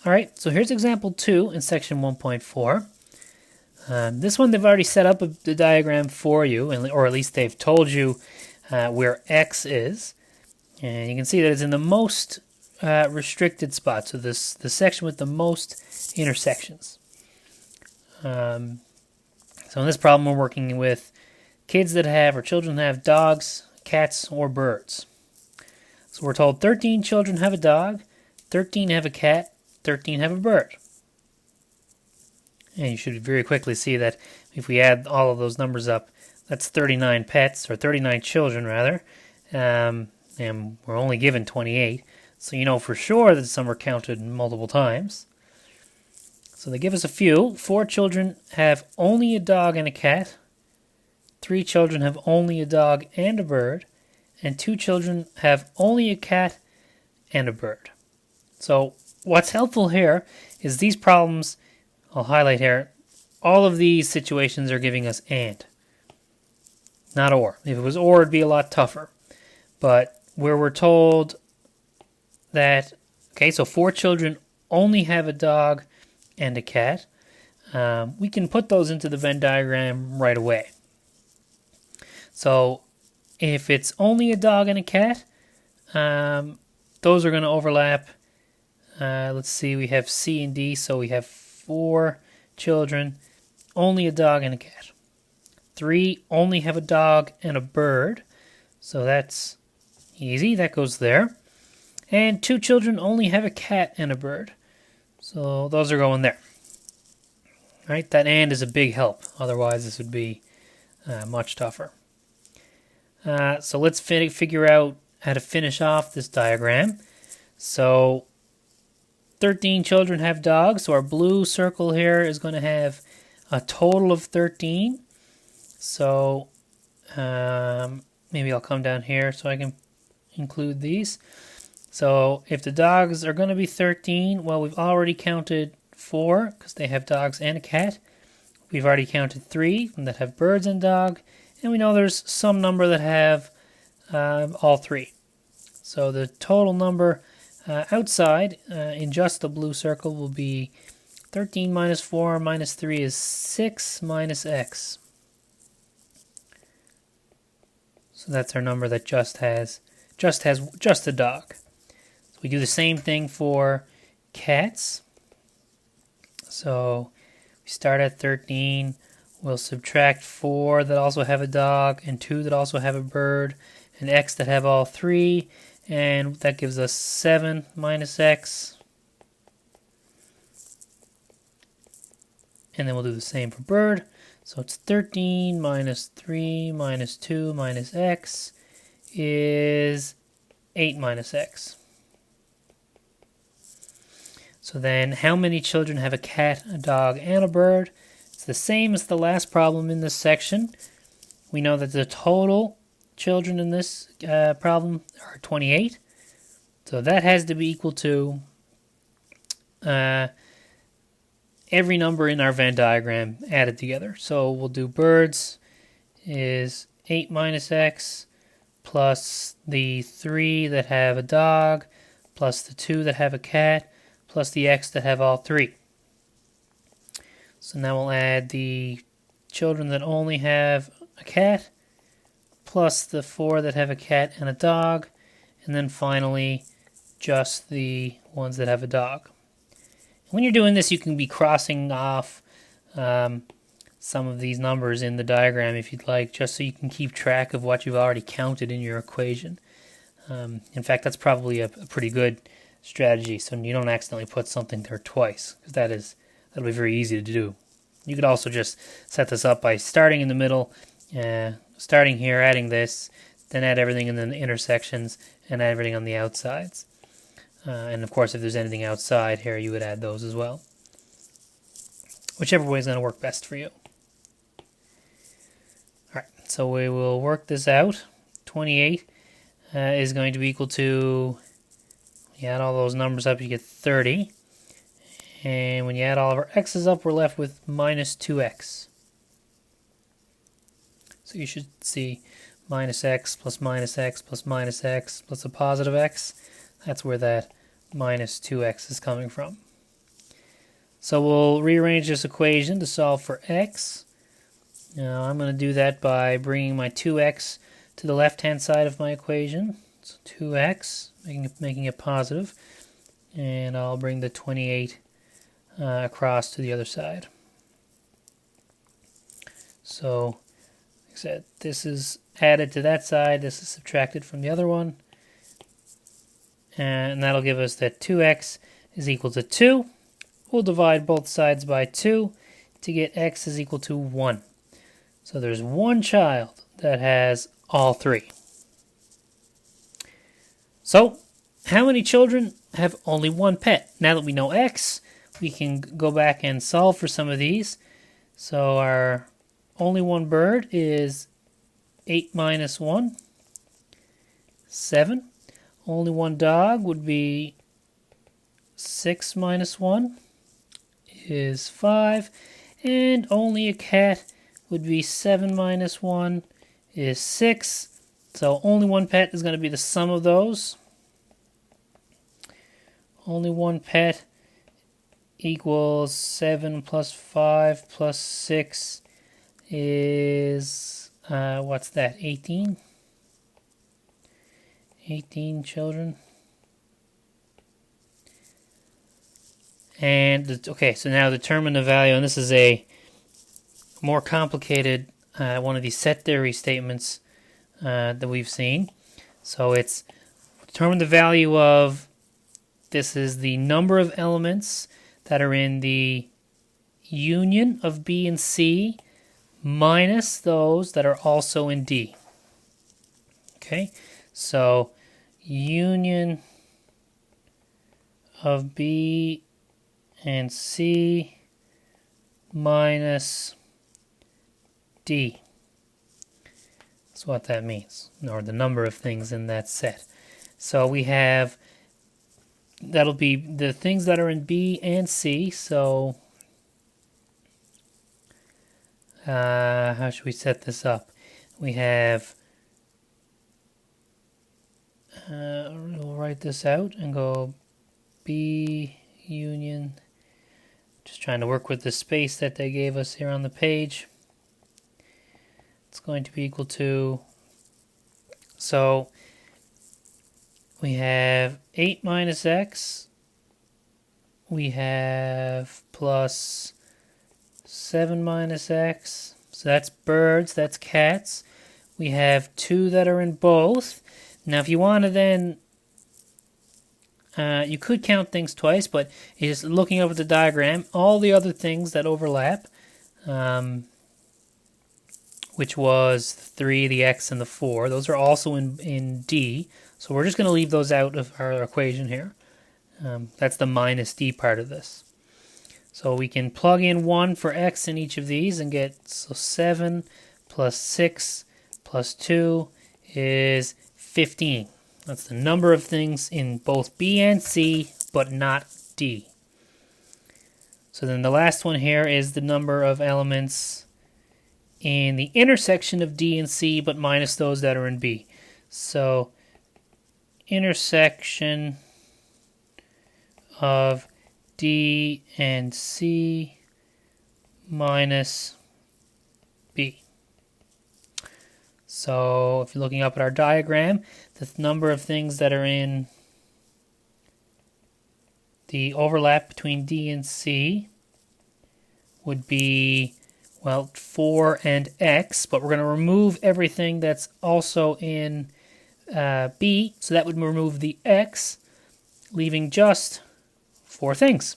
Alright, so here's example 2 in section 1.4. This one they've already set up the diagram for you, or at least they've told you where x is. And you can see that it's in the most restricted spot, so the section with the most intersections. So in this problem we're working with kids that have, or children that have dogs, cats, or birds. So we're told 13 children have a dog, 13 have a cat, 13 have a bird. And you should very quickly see that if we add all of those numbers up, that's 39 pets, or 39 children rather, and we're only given 28. So you know for sure that some are counted multiple times. So they give us a few. 4 children have only a dog and a cat. 3 children have only a dog and a bird. And 2 children have only a cat and a bird. So what's helpful here is these problems, I'll highlight here, all of these situations are giving us and, not or. If it was or, it'd be a lot tougher. But where we're told that, okay, so 4 children only have a dog and a cat, we can put those into the Venn diagram right away. So if it's only a dog and a cat, those are going to overlap. Let's see, we have C and D, so we have 4 children, only a dog and a cat. 3 only have a dog and a bird, so that's easy, that goes there. And 2 children only have a cat and a bird, so those are going there. Right, that and is a big help, otherwise this would be much tougher. So let's figure out how to finish off this diagram. So 13 children have dogs, so our blue circle here is going to have a total of 13. So maybe I'll come down here so I can include these. So if the dogs are going to be 13, well, we've already counted 4 because they have dogs and a cat. We've already counted 3 that have birds and dog, and we know there's some number that have all 3. So the total number outside in just the blue circle will be 13 minus 4 minus 3 is 6 minus x. So that's our number that just has a dog. So we do the same thing for cats. So we start at 13. We'll subtract 4 that also have a dog and 2 that also have a bird and x that have all 3. And that gives us 7 minus x. And then we'll do the same for bird. So it's 13 minus 3 minus 2 minus x is 8 minus x. So then how many children have a cat, a dog, and a bird? It's the same as the last problem in this section. We know that the total children in this problem are 28. So that has to be equal to every number in our Venn diagram added together. So we'll do birds is 8 minus x plus the 3 that have a dog plus the 2 that have a cat plus the x that have all 3. So now we'll add the children that only have a cat plus the 4 that have a cat and a dog, and then finally just the ones that have a dog. When you're doing this, you can be crossing off some of these numbers in the diagram if you'd like, just so you can keep track of what you've already counted in your equation. In fact, that's probably a pretty good strategy, so you don't accidentally put something there twice, because that'll be very easy to do. You could also just set this up by starting in the middle, starting here, adding this, then add everything in the intersections, and add everything on the outsides. And of course, if there's anything outside here, you would add those as well. Whichever way is going to work best for you. Alright, so we will work this out. 28 is going to be equal to, you add all those numbers up, you get 30. And when you add all of our x's up, we're left with minus 2x. So you should see minus x plus minus x plus minus x plus a positive x. That's where that minus 2x is coming from. So we'll rearrange this equation to solve for x. Now I'm going to do that by bringing my 2x to the left-hand side of my equation. So 2x, making it positive. And I'll bring the 28 across to the other side. So, like I said, this is added to that side, this is subtracted from the other one. And that'll give us that 2x is equal to 2. We'll divide both sides by 2 to get x is equal to 1. So there's one child that has all three. So, how many children have only one pet? Now that we know x, we can go back and solve for some of these. So our only one bird is 8 minus 1, 7. Only one dog would be 6 minus 1 is 5. And only a cat would be 7 minus 1 is 6. So only one pet is going to be the sum of those. Only one pet equals 7 plus 5 plus 6 is, what's that, 18? 18 children. And, okay, so now determine the value, and this is a more complicated one of these set theory statements that we've seen. So it's determine the value of, this is the number of elements that are in the union of B and C minus those that are also in D. Okay, so union of B and C minus D. That's what that means, or the number of things in that set. So we have, that'll be the things that are in B and C. So how should we set this up? We have, we'll write this out and go B union, just trying to work with the space that they gave us here on the page. It's going to be equal to, so we have 8 minus x, we have plus 7 minus x, so that's birds, that's cats. We have 2 that are in both. Now if you want to then, you could count things twice, but just looking over the diagram, all the other things that overlap, which was 3, the x, and the 4, those are also in D. So we're just going to leave those out of our equation here. That's the minus D part of this. So we can plug in 1 for x in each of these and get, so 7 plus 6 plus 2 is 15. That's the number of things in both B and C, but not D. So then the last one here is the number of elements in the intersection of D and C, but minus those that are in B. So intersection of D and C minus B. So if you're looking up at our diagram, the number of things that are in the overlap between D and C would be, well, 4 and x, but we're going to remove everything that's also in B, so that would remove the x, leaving just 4 things.